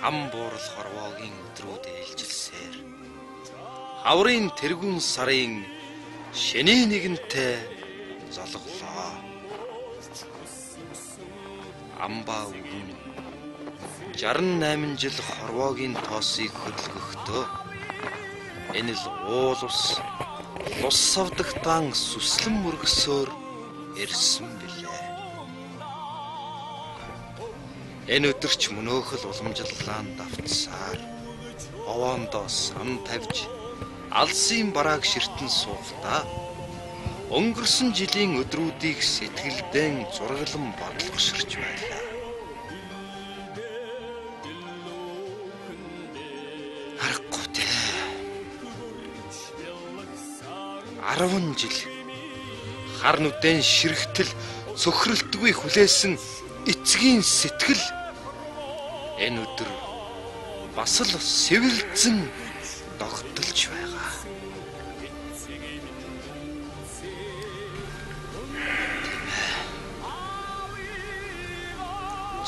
ам буурал хорвоогийн өдрүүд ээлжилсээр хаврын тэргүүн сарын шөнийн нэгэнтэй золглоо. Амбаа үгэн 68 жил хорвоогийн тоосыг хөдөлгөхдөө энэ л уул ус лус савдагтаан сүслэн мөргсөөр ирсэн билээ. Энэ өдөрч мөнөөхөл уламжлалаан давтсаар овоондоо сан тавьж алсын барааг ширтэн суухдаа өнгөрсөн жилийн өдрүүдийг сэтгэлдэн зураглан бодлогоширч байлаа. Харахгүй те. 10 жил хар нүдэн ширхтэл цөхрөлтгүй хүлээсэн эцгийн сэтгэл энэ өдөр бас л сэвэлзэн тогтолж байгаа.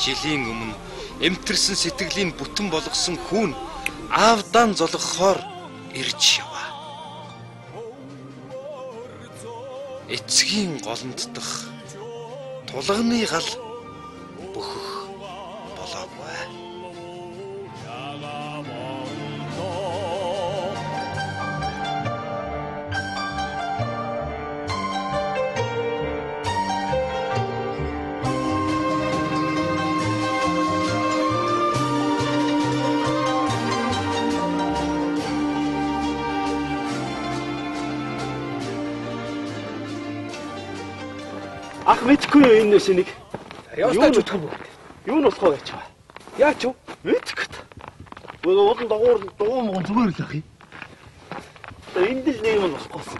Жилийн өмнө эмтэрсэн сэтгэлийн бүтэн болгосон хүүн аавдаан золгохоор ирж яваа. Эцгийн голонд дах тулганы гал бөхөх болоогүй. Ах мэдхгүй энэ шинийг. Яастаа ч утгагүй. Юу нь болохоо гэж байгаа. Яач вэ? Мэдхгүй. Уулын дугуй зүгээр л ах юм. Энд л нэг юм болохгүйсэн.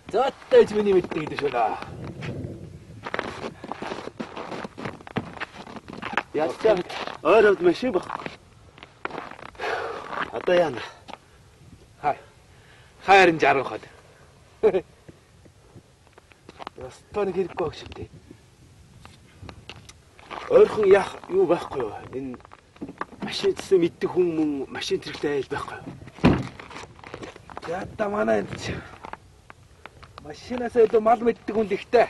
Заттайч миний мэддэг гэдэг шүү дээ. Яачаа ойроод машин баггүй. Одоо яана. Хайрын 60 хол. Ястаны хэрэггүй байх шиг дээ. Ойрхон яах юу байхгүй юу? Энэ машин төсөө мэддэг хүн мөн машин тэрэгтэй айл байхгүй юу? Ята манай энэ машинаас илүү мал мэддэг хүн ихтэй.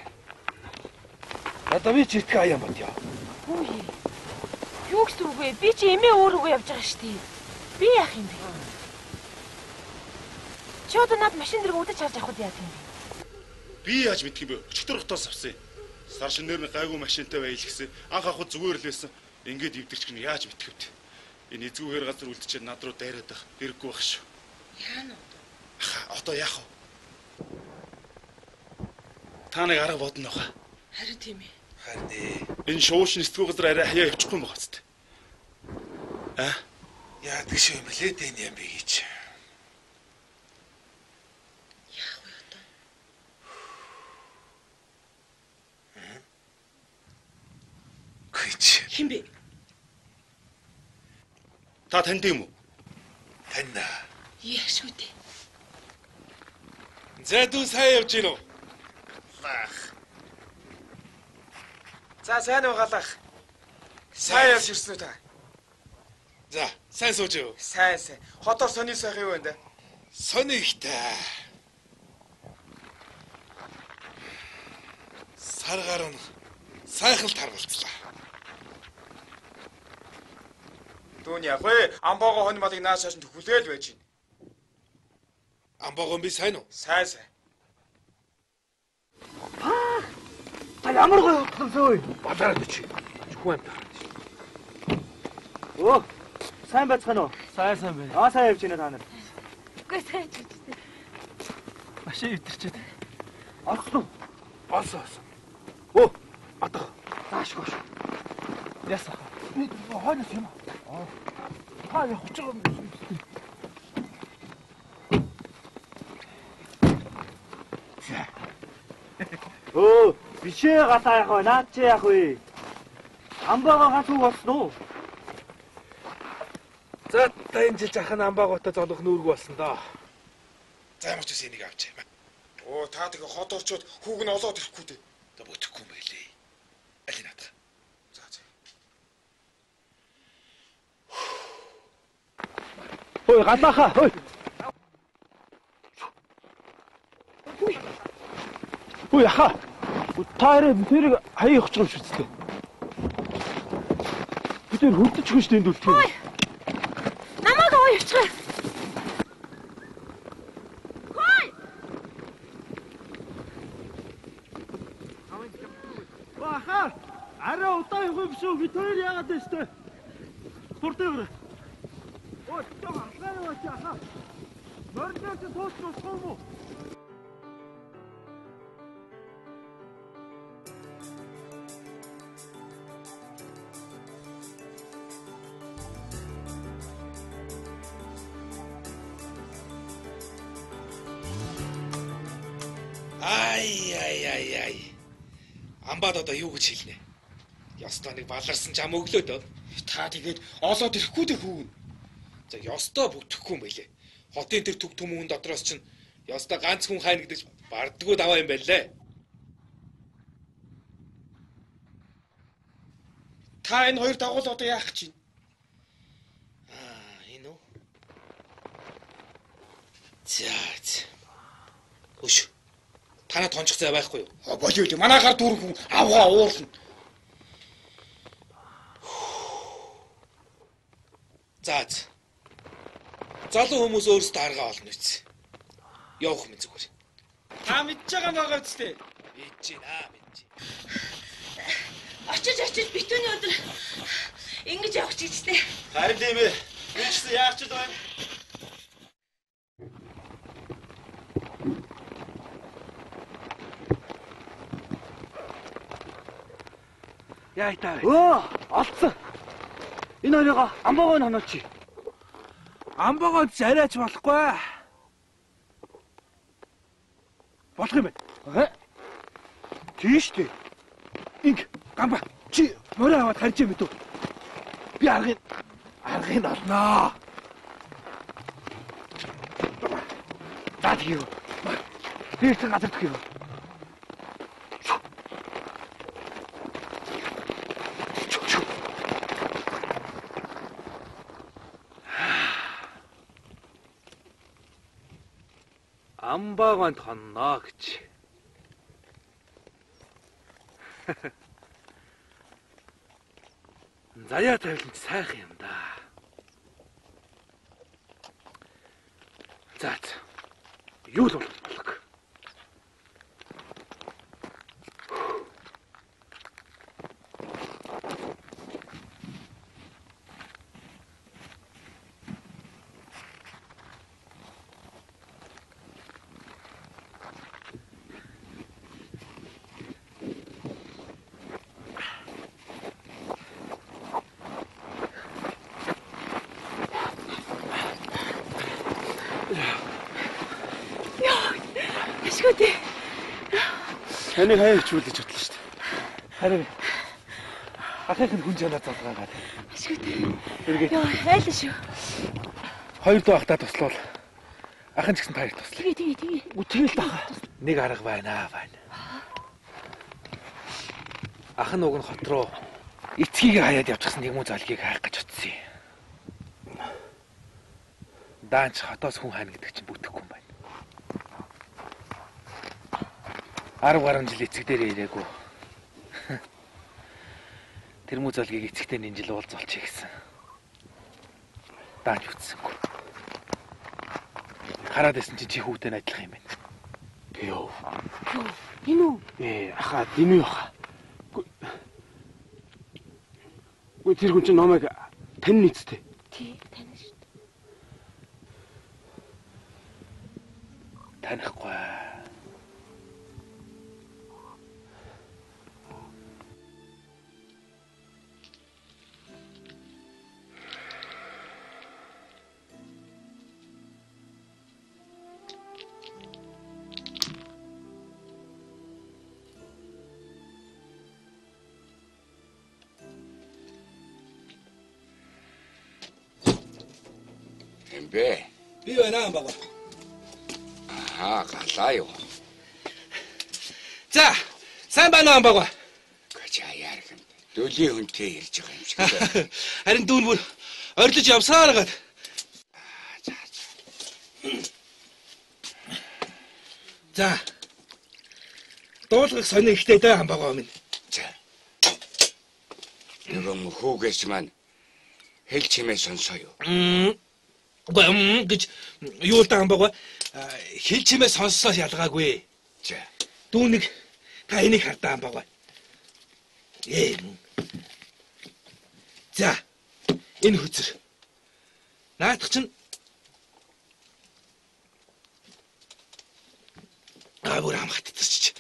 Одоо би ч итгэх аян бод яа. Үгүй. Юу гэсэн үг вэ? Би чи эмээ өөрөөгөө явж байгаа шүү дээ. Би яах юм бэ? Чи одоо над машин дэрэг удаж харж авах уу яа тийм бэ? Би яаж мэдх юм бэ? Өчтөр хотоос авсан. Сар шинээр нь гайгүй машинтай байл гэсэн. Анх авахд зүгээр л байсан. Ингээд ивдэрч гин яаж мэдх вэ? Энэ эзгүүгээр газар үлдчихэд над руу дайраад байх. Хэрэггүй байх шүү. Яана одоо? Одоо яах вэ? Та нэг арга бодно уу? Харин тийм ээ. Харин энэ шуушин эсдгүү газар арай хаяа явчихгүй юм байна зү. Яадаг шүү юм лээ дээ энэ юм би гэж. Хин бэ? Та танд юм уу? Таньна. Яашгүй дээ. Зэдүү сайн явж гинөө. За сайн уу галах. Сайн явж ирсэн үү та? За, сайн сууж юу? Сайн. Хотоор сони сайх юу вэ энэ? Сони ихтэй. Саргаар нь сайхан таргалцлаа. Дүүний яг вэ? Амбаага хонь малыг нааш шашин төхүүлээл байж гин. Амбаага би сайн уу? Сайн. Та ямар гоё утгансаа вэ? Бадараад чи. Чухам та. Оо, сайн байцгаана уу? Сайн байна. Сайн явж байна та нар. Үгүй сайн ч үстэй. Машин өвдөрчөөд. Орсон. Олсон. Оо, атах. Зааш гош. Ясаа. Би хойноос юм. Та явах гэж байгаа юм. Оо, бишээ галаа яах вэ? Наад чи яах вэ? Амбаага ганц үг болсон уу? За та энэ жил жахан амбаагуудаа золох нүүрг болсон доо. За ямар ч үс энийг авч юм. Оо та тэгээ хот орчоод хүүг нь олоод ирэхгүй дээ. За бүтэхгүй юм байлээ. Аль наадах. За. Ой, галааха. Ой. Ой, яха. Таарэ тэрийг хаяа явах юм шиг зү. Бид тэр хөлдөж хөш тэнд үлдэх юм. Ой. Намайг ой явчихаа. Хой. Баха. Араа удаа явах биш үү? Бид хоёр яагаад вэ штэ? Спортоор. Ой, чам ахлаа яваач яха. Мөрдөөс тооцох юм уу? Ай. Амбаад одоо юу гэж хэлнэ? Ёстой нэг баларсан ч ам өглөөд. Та тэгээд олоод ирэхгүй дээ хүүн. За ёстой бүтэхгүй юм байлээ. Хотын тэр төг түмүүн дотроос чинь ёстой ганц хүн хайна гэдэг бардггүй даваа юм байлээ. Та энэ хоёр дагуул одоо яах гэж байна? Энэ үү? За. Өш. Танаа тончих зай байхгүй юу? Болио. Манай гар дүүрэн хүн авгаа уурлна. За. Залуу хүмүүс өөрсдөө аргаа олно үз. Явах минь зүгээр. Та мэдж байгаа байгаа үстэй. Мэдж байна. Очиж битүүний өдөр ингэж явах ч гэжтэй. Харин тийм ээ. Би ч яах ч байна. Яа таа. Олцсон. Энэ хоёроо амбааг хонооч. Амбааг зарайч болохгүй. Болох юм байна. Тийш дээ. Инг гамба чи морой аваад харж юм дүү. Би аргыг олноо. Даад юу. Тэрсэн газар төх юу. Амбааганд хонноо гэж. Заяа тавилан сайхан юм да. За. Юу л болог. Таныг хаяа хичүүлж бодлоо шүү дээ. Харин ахих нь хүн жанаа залгаагаад. Ашигтай. Яа, айлаа шүү. Хоёр дуу ахтаа туслал. Ахын ч гэсэн таяр туслаа. Тэгээ. Үтгэл тахаа. Нэг арга байна. Ах нь уг нь хот руу эцгийг хаяад явчихсан нэг муу залгийг хайх гэж утсан юм. Даанч хотоос хүн хайна гэдэг чинь бүтэхгүй юм байна. 10 гаруй жил эцэг дээр ирээгүй. Тэр муу залгийг эцэгтэй энэ жил уулзуулчих гэсэн. Даанч үтсэнгүй. Хараад байсан чи хүүтэй адилхан юм байна. Йоо. Энэ үү? Ахаа, энэ юу хаа? Гү тэр хүн чинь номыг тань нийцтэй. Тий, тань шүү дээ. Танихгүй. Бэ. Би байна бага. Галаа юу. За, сайн байна бага. Гачаа яарах юм. Дөөлийн хүнтэй ярьж байгаа юм шиг. Харин дүүн бүр орилж явсаар гад. За. Дуулгах сони ихтэй дэ хамбагаа минь. За. Нөгөө хүүгээс маань хэл чимээ сонсоё. Гэж юу л даан байгаа хэл чимээ сонссоо ялгаагүй. За. Дүүнийг та энийг хардаан байгаа. За. Энэ хүзэр. Наадах чинь бүр хамгаалтарч.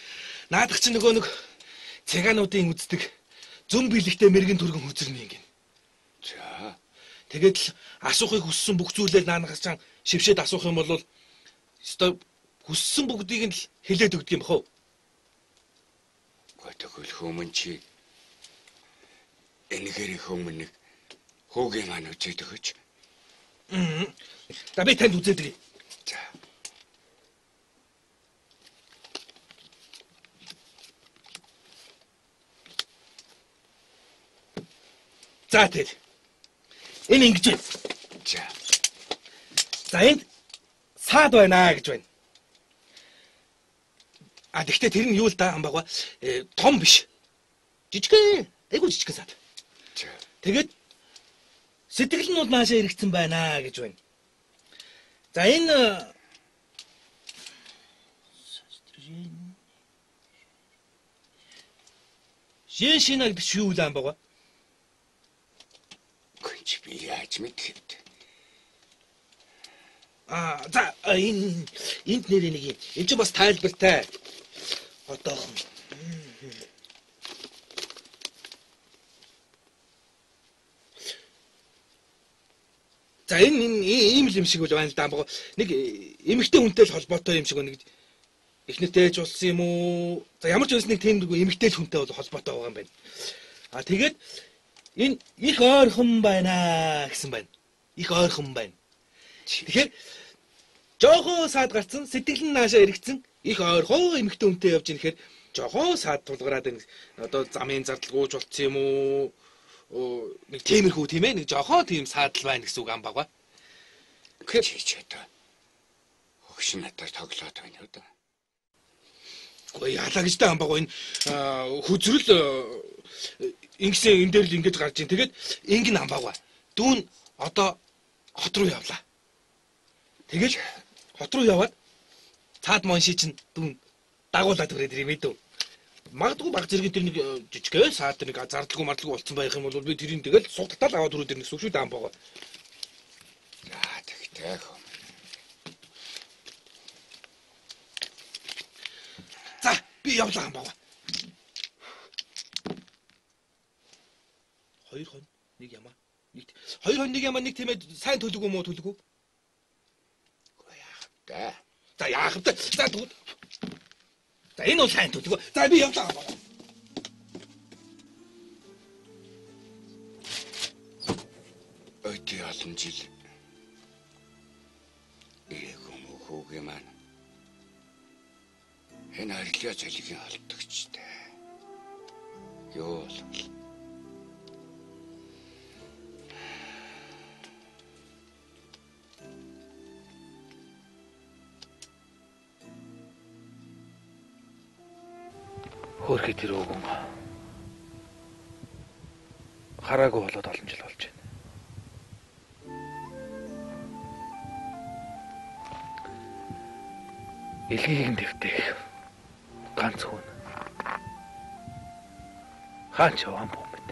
Наадах чинь нөгөө нэг цагаануудын үздэг зүм биелэгтэй мэрэгэн түргэн хүзэрний юм гин. За. Тэгээд л асуухыг хүссэн бүх зүйлээ наанахаас чам шившээд асуух юм бол өстой хүссэн бүгдийг нь л хэлээд өгдөг юм бахав. Тэгвэл хүмүүн чи энэгээр хүмүүн нэг хүүгийн маань үзээд өгөөч. За би танд үзээд өгье. За. За тэгэл. Энэ ингэж байна. За. За энд саад байна гэж байна. Гэхдээ тэр нь юу л даан байгаа том биш. Жижигхэн, айгуу жижигхэн саад. За. Тэгээд сэтгэлнүүд наашаа иргэцэн байна гэж байна. За энэ Жишээнэ гэдэг шүү лаан байгаа. Гүнч би яаж мэдэх вэ? За энд нэр нэг юм. Энд ч бас тайлбартай. Одоохон. За энэ ийм л юм шиг бол байна л даа. Нэг эмэгтэй хүнтэй л холбоотой юм шиг байна гэж эхнэртэй ч болсон юм уу? За ямар ч байсан нэг тийм эмэгтэй л хүнтэй бол холбоотой байгаа юм байна. Тэгээд энэ их ойрхон байна гэсэн байна. Их ойрхон байна. Тэгэхээр жоохон саад гарцсан сэтгэл нь наашаа эргэцэн их ойрхон эмэгтэй хүнтэй явж ирэхээр жоохон саад тулгараад байна. Одоо замын зардалгууч болцсон юм уу? Нэг тиймэрхүү тийм ээ нэг жоохон тийм саадл байна гэсэн үг ам бага. Чи одоо хөгш надад тоглоод байна уу да? Ой ялаа гэж даан бага энэ хүзрэл ингэсэн энэ дээр л ингэж гарч ийн. Тэгээд ингэн ам бага. Дүүн одоо хот руу явлаа. Тэгэл хот руу яваад цаад монши чинь дүүн дагуулад өрөөд ирээ мэдв. Магадгүй баг зэрэг тэр нэг жижигхэн саад нэг зардалгүй мардалгүй болцсон байх юм бол би тэрийг тэгэл сугталтал аваад өрөөд ирнэ гэсэн үг шүү даан бага. Тэгтэй. За би явлаа ам бага. 2 хон 1 ямаа. 2 хон 1 ямаа нэг тиймээ сайн төлөг юм уу төлөг үү? Да. За яах вэ? За тэгвэл. За энэ бол сайн төлөв. За би явлаа. Өдөө олон жил ирээгүй хүүгээ маань энэ арилга цалигийн холдогчтой. Юу бол Хөөрхий тэр өвгөн хараагүй болоод олон жил болж байна. Илгийн дэвтэх ганц хүн. Хаач яван бомбит.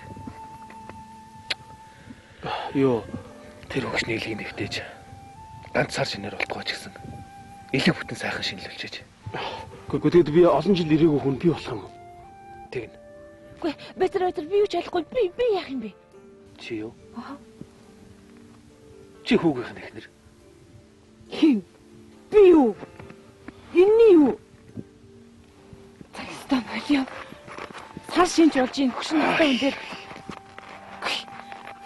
Юу тэр хөгшний илгийн дэвтэж ганц сар шинээр болтгоо ч гэсэн элэг бүтэн сайхан шинэлүүлчихэж. Гэхдээ тэгэд би олон жил ирээгүй хүн би болох юм. Тэгнэ. Үгүй бэтэр би юу ч ялахгүй би яах юм бэ? Чи юу? Чи хүүгийнх нь эхнэр. Хин би юу? Энэ юу? Цагстаа болио. Сар шинж болж ийн хөшин надтай энэ дээр.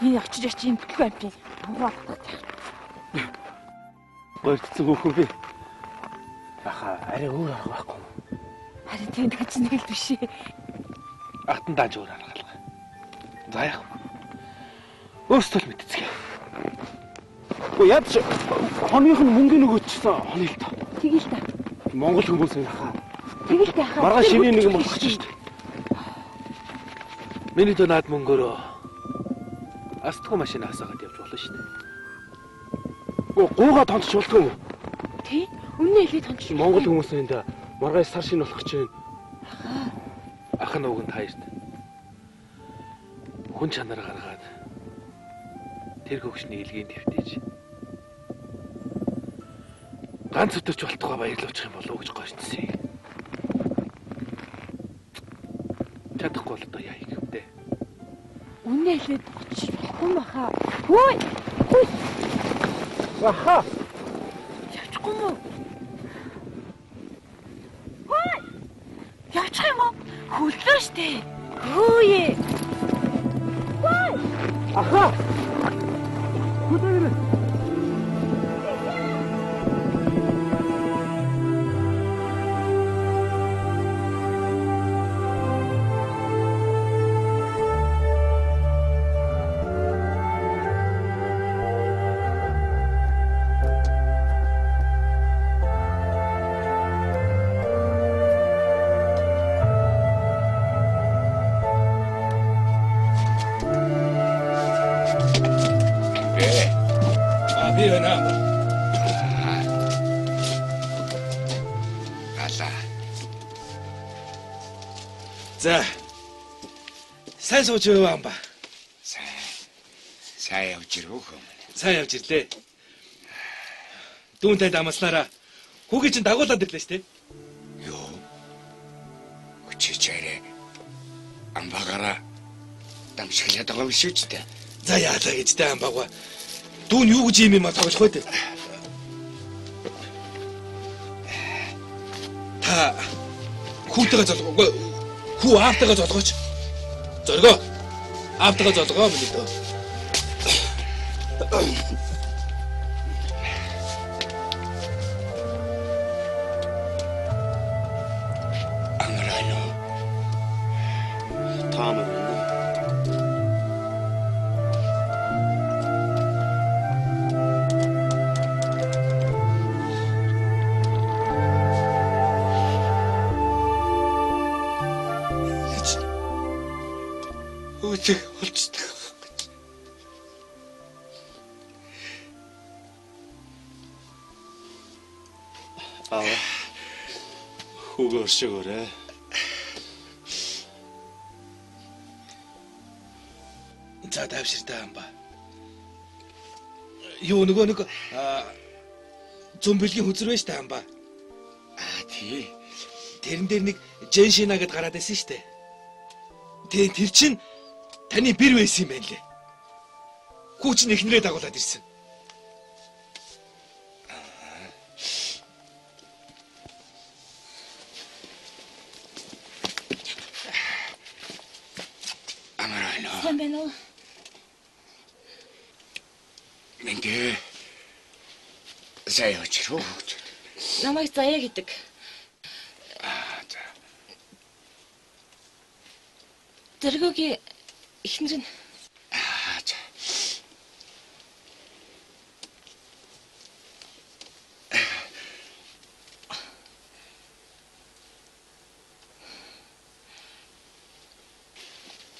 Энэ очиж юм бүтлгүй юм чи. Амраа батгах. Гойрцсон хүүхэн би. Аха арай өөр арга байхгүй. Харин тийм ч нэг л биш ээ. Ахтан дааж өөр арга алга. За яах вэ? Өөрсдөө л мэдцгээе. Гэхдээ яаж хоногийнх нь мөнгөний өгөөчсөн хоно л та. Тэгэл та. Монгол хүмүүс энэ хаа. Тэгэл та хаа. Маргааш шиний нэг юм болох ч шүү дээ. Миний донаад мөнгөөрөө астгүй машин хасаагаад явж болно шүү дээ. Гуугаа тонч болтгүй юм. Тий? Үнэ хэлээд тонч. Монгол хүмүүс энд маргааш сар шинэ болох гэж байна. Ах нь уг нь таашд. Хүн чанар гаргаад тэр хөгшний илгийн твтээж ганц өдөрч болтугай баярлуулчих юм болов уу гэж гооцсон. Чадахгүй л одоо яа гэвдэ. Үнэ хэлээд очиж болохгүй баха. Хөөе. Аха. Явчихгүй мó. Хөөе. Явчих юм уу? Хөллөө штэ. Хөөе. Хөөе. Аха. Хөдөлгөө. За. Сайн сууж яваа юм ба. Сайн явж ирв хөө. Сайн явж ирлээ. Дүүнтэй дамаснараа хүүгийн чинь дагуулад ирлээ шүү дээ. Юу? Хүчээрээ амбагаараа дамжиглаад байгаа юм шүү дээ. За яалаа гэжтэй амбагва. Дүүн юу гэж юм тоглох вэ? Та хүүтэйгээ золгоо. Хүү аавтайгаа золгооч. Зоргоо. Аавтайгаа золгоо мэлээ дөө. Амрано. Таамаа. Өчиг болцдог. Хүүгээ өршөөгөөрэй. За давширтай юм ба. Юу нэг зомбилгийн хүзэр байж та юм ба. Тий. Тэрэн дээр нэг Женшина гэд гараад байсан шүү дээ. Тэр чинь таны бэр байсан юм байна лээ. Хүүч нь эхнэрээ дагуулад ирсэн. Амрано. Сайн байна уу? Мэнгэ. Сайн явж ирв. Намайг заяа гэдэг. За. Зоргогийн эхнэр нь За.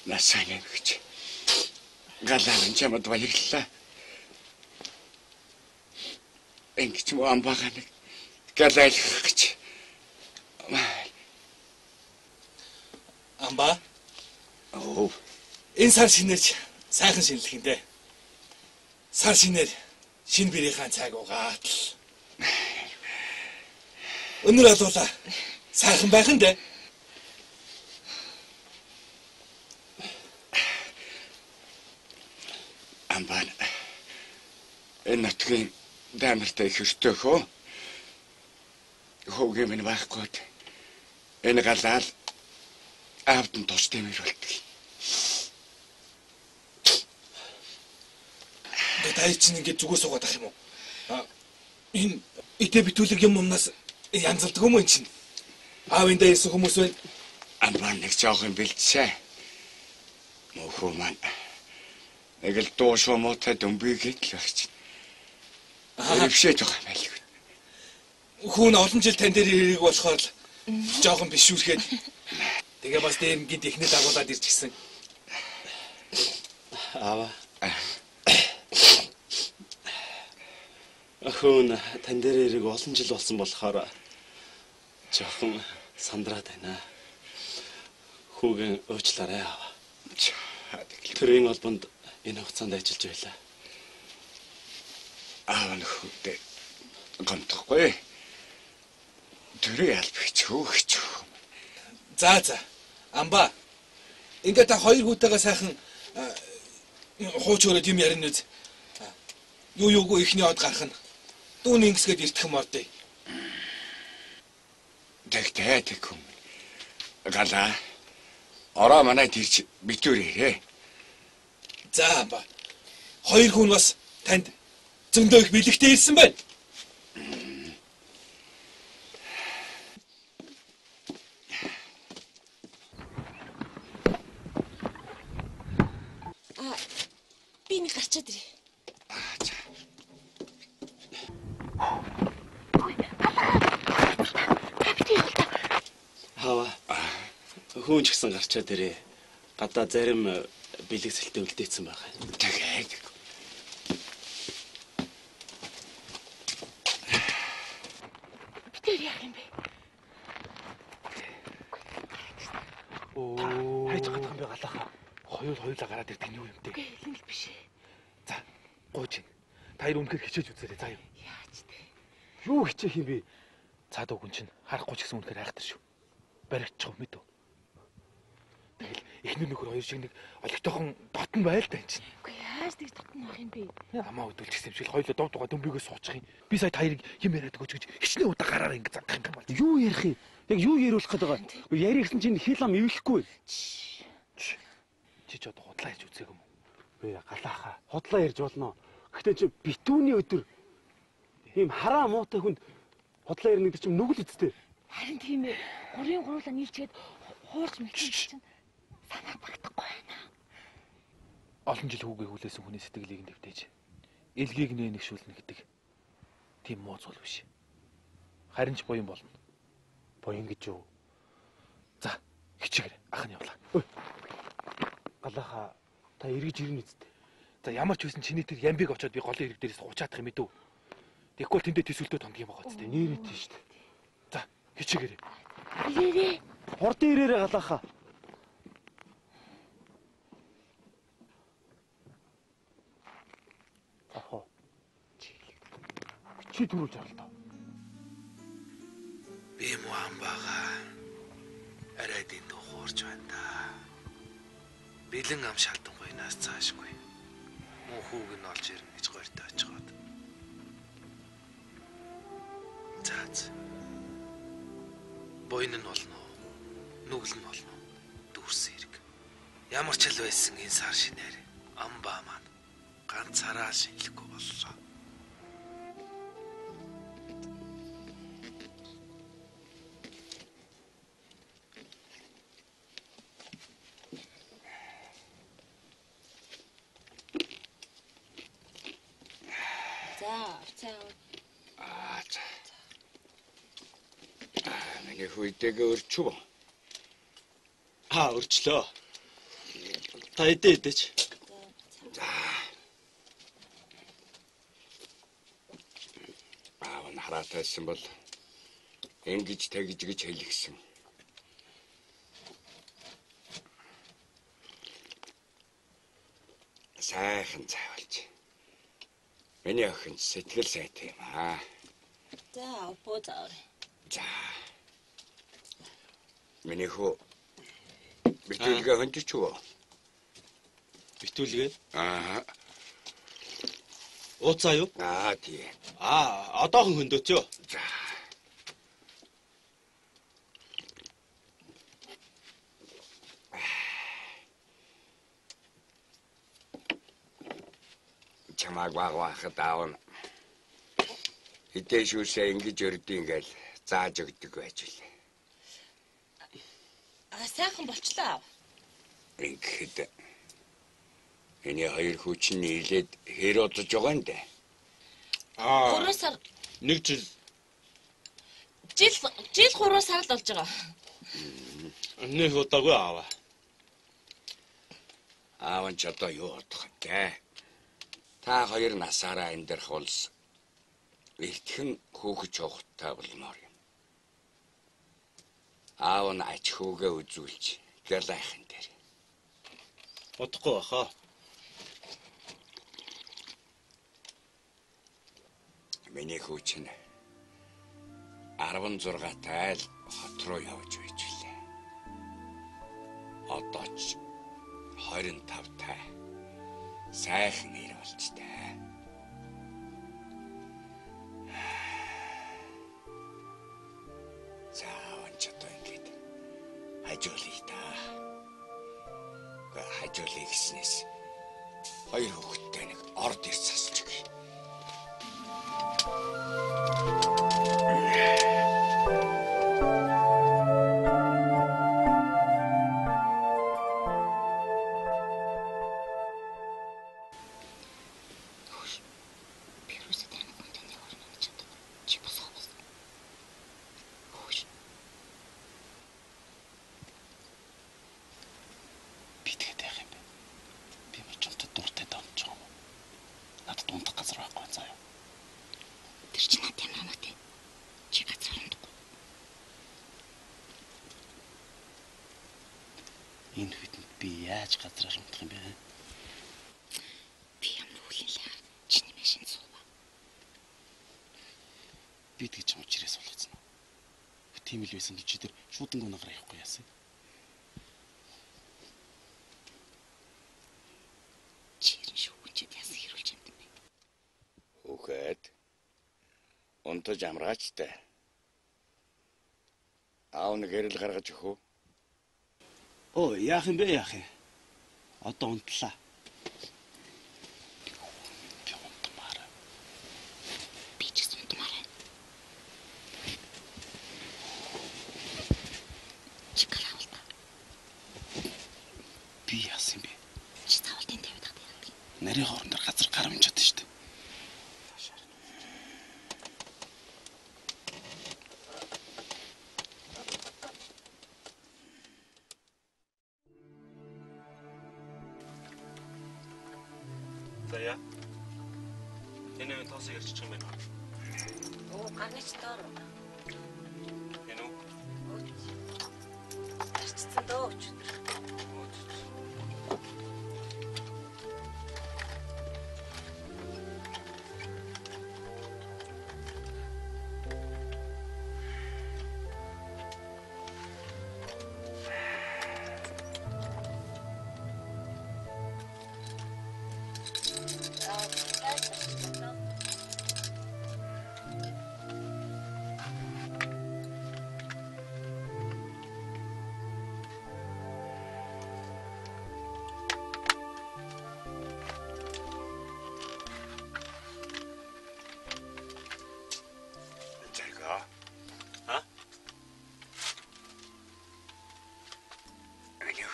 Насаа гэж. Галаан чамд баярлалаа. Энгч муу амбагаа нэг галайлах гэж. Амба. Оо. Энэ сар шинэж сайхан шинэлэх юм дээ. Сар шинээр шинэ бэрийн цаг угаад л. Өнөр алуула сайхан байх нь дээ. Амбан. Энэ нутгийн даамартай хөртөө хөө. Хөөгээ минь байхгүй. Энэ галаал аавд нь тус тэмэр болтгий. Тай чинь ингээд зүгөө суугаад ах юм уу? Энэ итэ битүүлэг юмнаас янзалдаг юм чинь. Аавын дээр ирсэн хүмүүс байна. Амбан нэг жоохон бэлдсэ. Мөхөө маань. Нэг л дуушуу муутай дүмбий гэдэл багч. Өвшөөж байгаа юм байлгүй. Хүүн олон жил тань дээр ирэх болохоор л жоохон бишүүрхэд. Тэгээ бас дээр гид ихнээ дагуулад ирчихсэн. Аава. Хүүн тань дээр ирэх олон жил болсон болохоор жоохон сандраад байна. Хүүгийн уучлаарай аава. Төрийн албанд энэ хугацаанд ажиллаж байлаа. Аав нь хөөдөө гомдохгүй. Төрийн албагч хөөгч. За. Амба. Ингээ та хоёр хүүтэйгээ сайхан хууч өрөөд юм ярина үз. Юугүй ихний од гарах нь. Дүүн ингэсгээд иртэх юм ордё. Тэгтээ хүм. Гала. Ороо манай тэрч битүүр ирээ. За амба. Хоёр хүн бас танд зөндөө их бэлэгтэй ирсэн байна. Би нэг гарчаад ирээ. За. Хава. Хүүн ч гэсэн гарчаад ирээ. Гадаа зарим бэлэг сэлтэй үлдээсэн байгаа. Тэгээд Битэр яах юм бэ? Хайж гадах юм бэ галаахаа. Хоёулаа гараад ирдэг нь юу юм бэ? Үгүй хэлэн л биш ээ. За, гооч. Та хоёр үнэхээр хичээж үзээрэй заа юу. Яаж тэ? Юу хичээх юм бэ? Цаад өгөн чинь харахгүй ч гэсэн үнэхээр айхтар шүү. Баригдчих юм мэдв. Тэгэл эхнэр нөхөр хоёр шиг нэг олигтойхон дотн байл та энэ чинь. Үгүй яаж тэгж дотн байх юм бэ? Амаа өдөлчихсэн юм шиг хоёулаа дов дугаа дөмбөгөө суучих юм. Би сая та хоёрыг юм яриад өгөөч гэж хичнээн удаа гараараа ингэ загтах юм байна. Юу ярих юм? Яг юу яриулах гээд байгаа? Яри гэсэн чинь хил ам ивлэхгүй. Чи ч одоо худлаа ярьж үзээг юм уу? Вэ галаахаа. Худлаа ярьж болно. Гэхдээ чи битүүний өдөр ийм хараа муутай хүнд худлаа ярих гэдэг чинь нүгэл үсттэй. Харин тийм ээ. Гурийн гурлаа нийлчгээд хуурч мэлсэн чинь санаа багтахгүй байна. Олон жил хүүгээ хүлээсэн хүний сэтгэлийг нь дэвтээж элгийг нэгшүүлнэ гэдэг тийм муу зүйл биш. Харин ч буян болно. Буян гэж юу? За, хичээгэр ах нь явлаа. Галаахаа та эргэж ирнэ үсттэй. За ямар ч байсан чиний тэр ямбиг очоод би голын хэрэг дээрээс гучаадах юм мэдв. Тэгэхгүй тэндээ төсөлтөө томд юм байгаа үсттэй. Нэрээ тийш дээ. За, хичээгэр. Ирээрээ. Хурдан ирээрээ галаахаа. Ахоо. Чи түрүүлж авлаа. Би муу амбага. Арай дэнд хуурч байна да. Бэлэн ам шалданхуйнаас цаашгүй. Муу хүүг нь олж ирнэ гэж гойртой очиход. За. Буйн нь болно уу? Нүгэл нь болно уу? Дүүрсэн хэрэг. Ямар ч л байсан энэ сар шинээр амбаа маань ганцаараа шинэлэхгүй боллоо. Миний хүйтэйгээ өрчв. Өрчлөө. Та эдээч. За. Аав нь хараатайсан бол ингэж тэгж гэж хэлгсэн. Сайхан цайвалж. Миний охин сэтгэл сайтай юм аа. За, опоо заа. За. Миний хөө битүүлгээ хөндөч үү? Битүүлгээ? Аа. Ууцаа юу? Тий. Одоохон хөндөч юу? За. Чамайг багвахад аавна. Хитэ шүүсээ ингэж өрдөг ингээл зааж өгдөг байж лээ. Сайхан болчлоо. Ингээд энэ хоёр хүүч нь нийлээд хэр удаж байгаа юм дэ. 3 сар. 1 жил. Жил 3 сар л болж байгаа. Нэг удаагүй аава. Аав ч одоо юу бодох вэ? Та хоёр насаараа энэ дэр хулс. Ихтгэн хөөгч явахтай болмоор юм. Аав нь ач хөөгээ үзүүлж гэлайхан дээр. Удахгүй баха. Миний хүү чинь 16 тайл хот руу явж байж билээ. Одоо ч 25 тай. Сайхан нэр болчтой. За онч одоо ингэж хажуулъя та. Хажуулъя гэснээс хоёр хүүхэдтэй нэг орд ирс засч өгье. Энэ хүйтэн би яаж газраар унтах юм бэ? Би юм үлээлээ. Чиний машин суува. Би тэгж уучрээс болгоцсон. Тийм л байсан гэж чи тэр шуудан гоногоор явахгүй яасан. Чирэн шүүгчэд яасан хэрүүлж юм бэ? Хүүхэд унтаж амраач та. Аав нэг гэрэл гаргаж өгөө. Оо, яах юм бэ яах юм? Одоо унтлаа. Би унтмаар. Би ч гэсэн унтмаар. Чикараавал та. Би яасан юм бэ? Чи цаавал тэнд тавиад хатдаг. Нарийн хоорондор газар гарамж чадсан шүү дээ. Заяа. Энэ тоосыг ярьчих юм байна. Оо, гарнаж доор. Энэ үү? Арчсан дөө өчигдөр.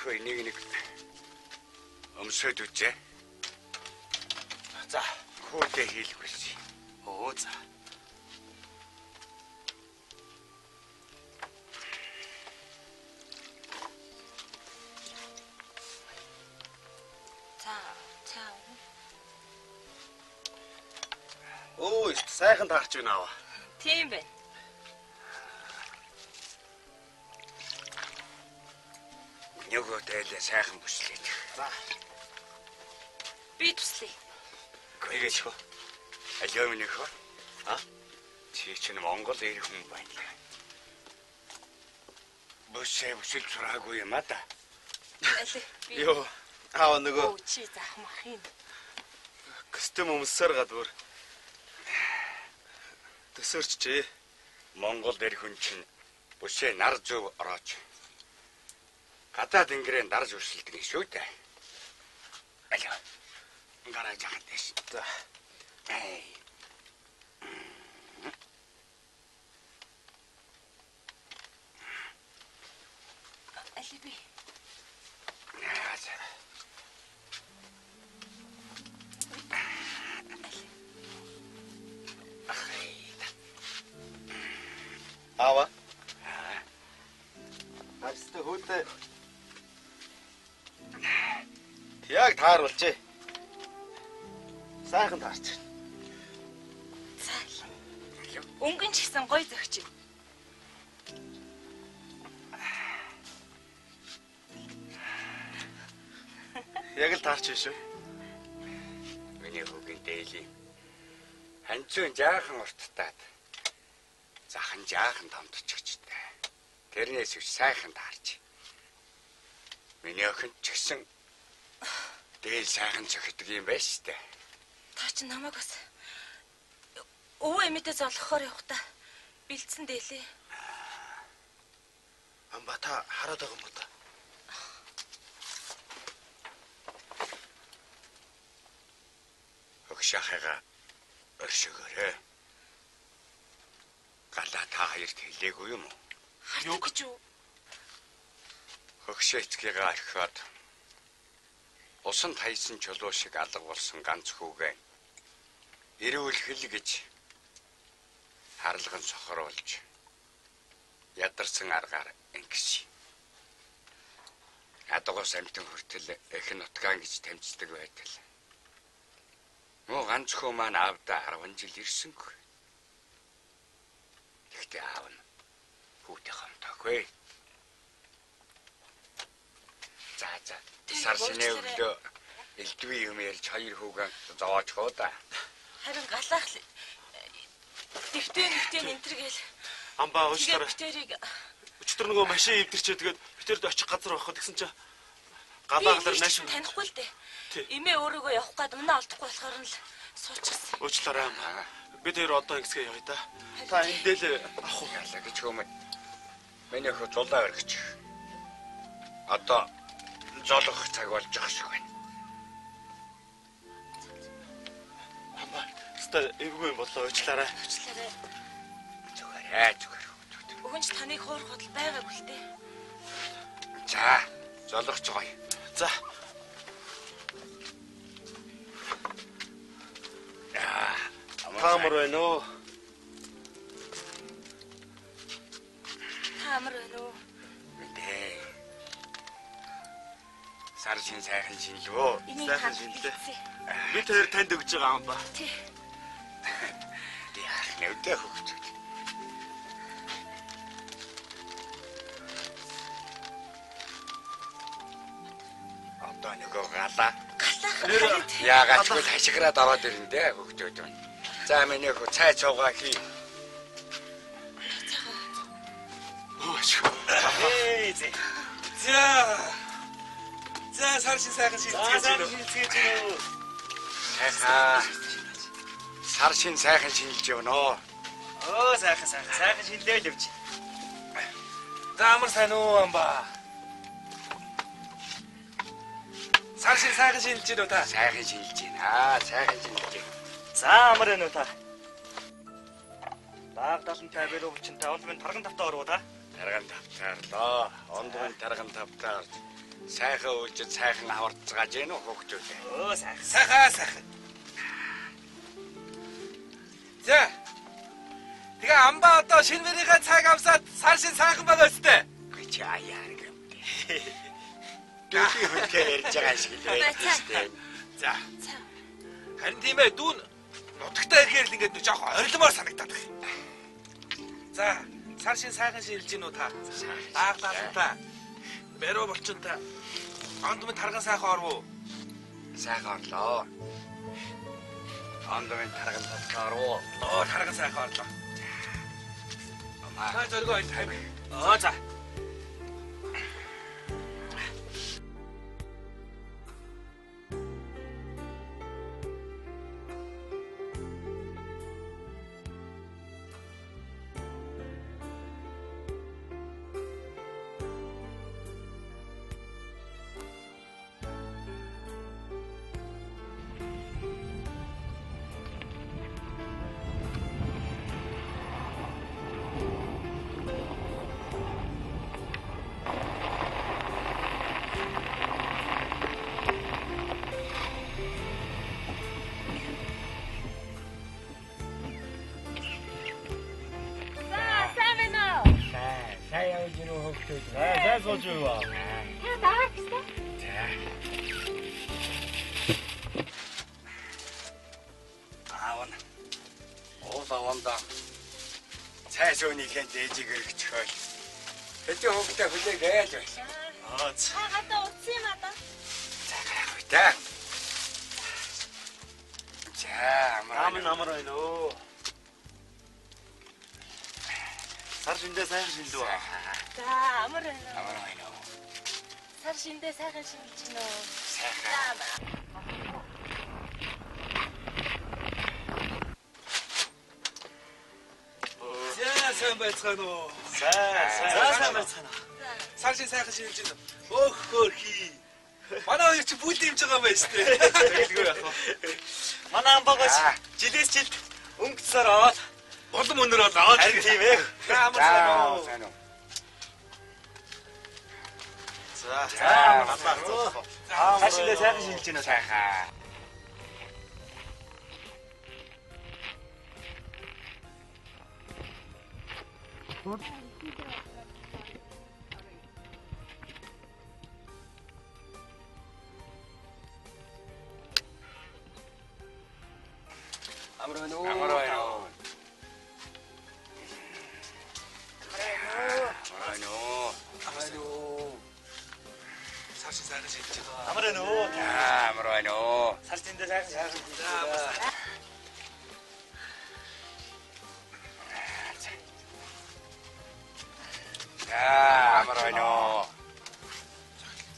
Энийг өмсөд үзье. За, хөөдөө хийлэх байсан. Оо за. Оо, сайхан таарч байна аваа. Тийм байна. Нөгөө дээлээ сайхан бүслээ. За. Би туслая. Гүйгээч хөө. Алио минь хөө. Чи чинь Монгол ирэх хүн байна. Бүсэл сураагүй юм да. Би Йоо, аава нөгөө Оо, чи захмах юм. костюм өмсөөр гадуур. Төсөрчжээ. Монгол ирэх хүн чинь бүсээ нар зөв орооч. Гадаад ингэрээ дарж өрсөлдөг шүү дээ. Алио. Гараж яах вэ? За. Алиби. намайг тааруулжээ. Сайхан таарч. Өнгөн ч гэсэн гоё зөгч. Яг л таарч биш үү? Миний хүүгийн дээли. Ханцун жаахан урттаад. Захан жаахан томдчихжтэй. Тэрнээс их сайхан таарч. Миний охин ч гэсэн дээл сайхан зөгтөг юм байна штэ. Та чи намайг бас өвөө эмээтэй золгохоор явах та бэлдсэн дээлээ. Амба та хараад байгаа юм уу та? Өгшахыгаа өршөөрэй. Галаа та хоёрт хэлээгүй юм уу? Юу гэж юу? Өгшөөцгийгээ орхиод усанд хайсан чулуу шиг алга болсон ганц хүүгээ эрүүл хэл гэж харлаган сохоруулж ядарсан аргаар ингэс. Адгуус амтэн хүртэл эхн нутгаан гэж тамцдаг байтал. Муу ганц хөө маань аавда 10 жил ирсэнгүй. Тэгтээ аав нь хүүтэй хамтаагүй. За. Сар шинэ өглөө элдвийн юм ярьж хоёр хүүгэн зовооч хоо да. Харин галаах дэвтэн энтергээл. Амба уучлаарай. Битэрийг Өчтөр нөгөө машин эвдэрчээ тэгээд битэрд очих газар авах гэсэн чинь галааглаар нааш танихгүй л дээ. Эмээ өөрийгөө явах гээд өмнө олдохгүй болохоор нь л суучихсан. Уучлаарай амба. Бид хоёр одоо ингэсгээ явъя та. Та эндэл ах уу ялаа гэж хүмүүс. Миний хөө зулаа өргөч. Одоо золох цаг болж байгаа шиг байна. Амба, ста эвгүй юм болоо уучлаарай. Зүгээр. Өгөнч таныг хуурахад л байгаагүй л дээ. За, золгоч гоё. За. Таамар байна уу? Таамар байна уу? Мэдээ. Сар шин сайхан шинлөө. Сайхан шинлээ. Би тэр танд өгж байгаа юм ба. Тий. Яах нэвдэ хөвч. Одоо нөгөө галаа. Яагаад ч хашиграад ороод ирэн дээ хөвчөөд байна. За миний хөө цай цуугаа хий. За сар шин сайхан шилжчихэж байна. Сар шин сайхан шинжилж явна. Оо сайхан шиндэл явж. За амар сайн уу амба. Сар шин сайхан шинжилж байна та. Сайхан шинжилж байна. Сайхан шинжилж байна. За амар байна уу та? Баг 75 бэрүү чинь та олбын тарган тавтаа оруу та. Тарган тавтаарлоо. Ондгын тарган тавтаар сайхан үйлж сайхан аварцгааж гэнэ үү хөвгчүүд. Оо сайхан. За. Тэгээ амба одоо шинэ мэрийнхээ цаг авсаад сар шин сайхан байгаа өстэй. Гэж аяар юм дээ. Дүүний хөлтэй ярьж байгаа шиг л байна. За. Харин тийм ээ дүүн нутагтаа ирэхээр л ингээд жоох орилмоор санагдаад байна. За, сар шин сайхан шилж гинүү та. Ааглаа та. Бэрөө болчихсон та. Ондмын тарган сайхан орвоо. Сайхан орлоо. Ондмын тарган сайхан орвоо. Оо, тарган сайхан орлоо. Та зоргоо энэ тавь. Оо за. Сайн сууж юу вэ? Та даах гэсэн. хондоо цай сүүнийхэн дээжиг өргөчхөөл. Хэдий хөвгтэй хүлээгээл байл. Та гадаа утсан юм аа да. За гайх үтэй. За амар байна оо. Сар шиндээ сайхан шиндүү. За амар байна. Амар байна уу. Сар шиндээ сайхан шинжилж гинэ үү. Сайхан. Сайн байцгаана уу? Сайн байцгаана. Саршин сайхан шинжилж байна. Өөх хөөрхий. Манай хоёр чи бүл дэмж байгаа юм байна шүү дээ. Тэгэлгүй яах вэ? Манай амбагаас жилээс жилд өнгөцсөр аваад Болон өнөр болоод. харин тийм ээ. Амар сайн уу? Сайн уу. За сар шиндээ сайхан шинжилж байна. Сайхан. Амар байна уу? Амар байна уу. Амар байна уу. Саршин сайхан шинжилж байгаа. Амар байна уу? Амар байна уу. Сар шиндээ сайхан шинжилж байна. Амар байна уу.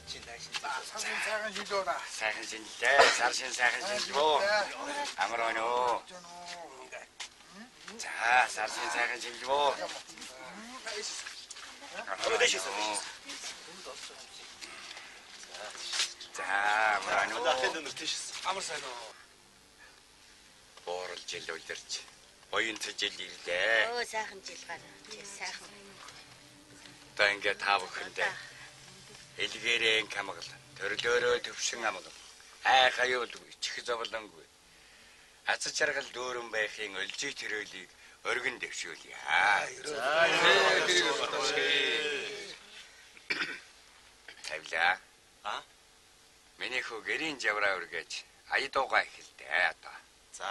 Сайхан шинжилж байна. Сайхан шинжилээ. Саршин сайхан шинжилвөө. Амар байна уу. За саршин сайхан шинжилвөө. За амар байна уу. Амар сайн уу? Боорол жил үлдэрч. Оюун жил ирлээ. Өө сайхан жил гараа. Сайхан. Одоо ингээд та бүхэндээ элгээрэн камгал, төрлөөрөө төвшин амгал, ай хаюулгүй, чих зовлонгүй. Аз жаргал дүүрэн байхын өлжий төрөлийг өргөн дэвшүүлье. Тавла. Миний хүү гэрийн жавраа үргэж аядуугаа эхэлдэ одоо. За.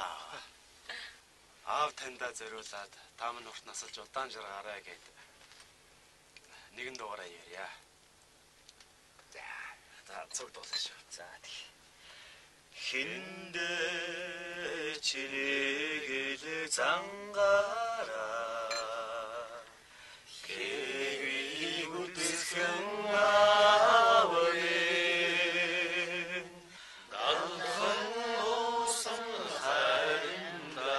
Аав таньдаа зориулаад там нурт насалж удаан жаргаарай гэд. Нэгэн дугаараа ярья. За цог дуусах шүү. За тий. Хиндэ чирэгэл зангаараа хэвий бүтэсэн аварэ галхан усан хайрында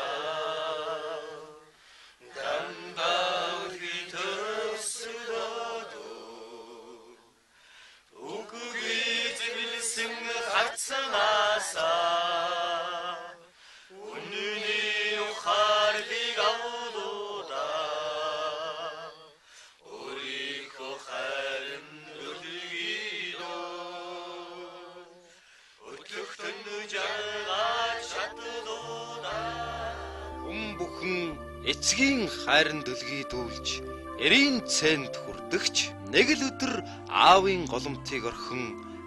дандаа хитөсөдөө үгүй зэвэлсэн хацнаасаа үнэний ухаарлыг авлуудаа өөрийнхөө хайрын үлгийдөө өтөхтөн жаргаж чадлуудаа бүхэн эцгийн хайрын дүлгий дүүлж эрийн цэнд хүрдэгч нэг л өдөр аавын голомтыг орхин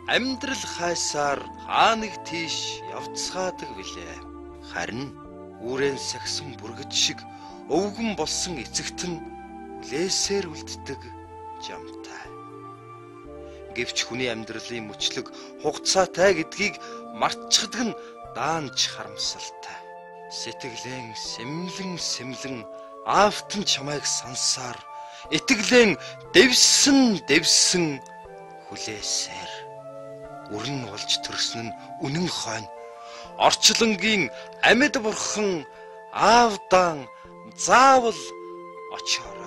амьдрал хайсаар хаа нэг тийш явцгаадаг билээ. Харин үрэн сагсан бүргэд шиг өвгөн болсон эцэгт нь лээсээр үлддэг жамтай. Гэвч хүний амьдралын мөчлөг хугацаатай гэдгийг мартчихдаг нь даанч харамсалтай. Сэтгэлэн сэмлэн аавтан чамайг сансаар итгэлэн дэвсэн хүлээсээр өрн болж төрсөн нь үнэн хойно орчлонгийн амьд бурхан аавдан заавал очоор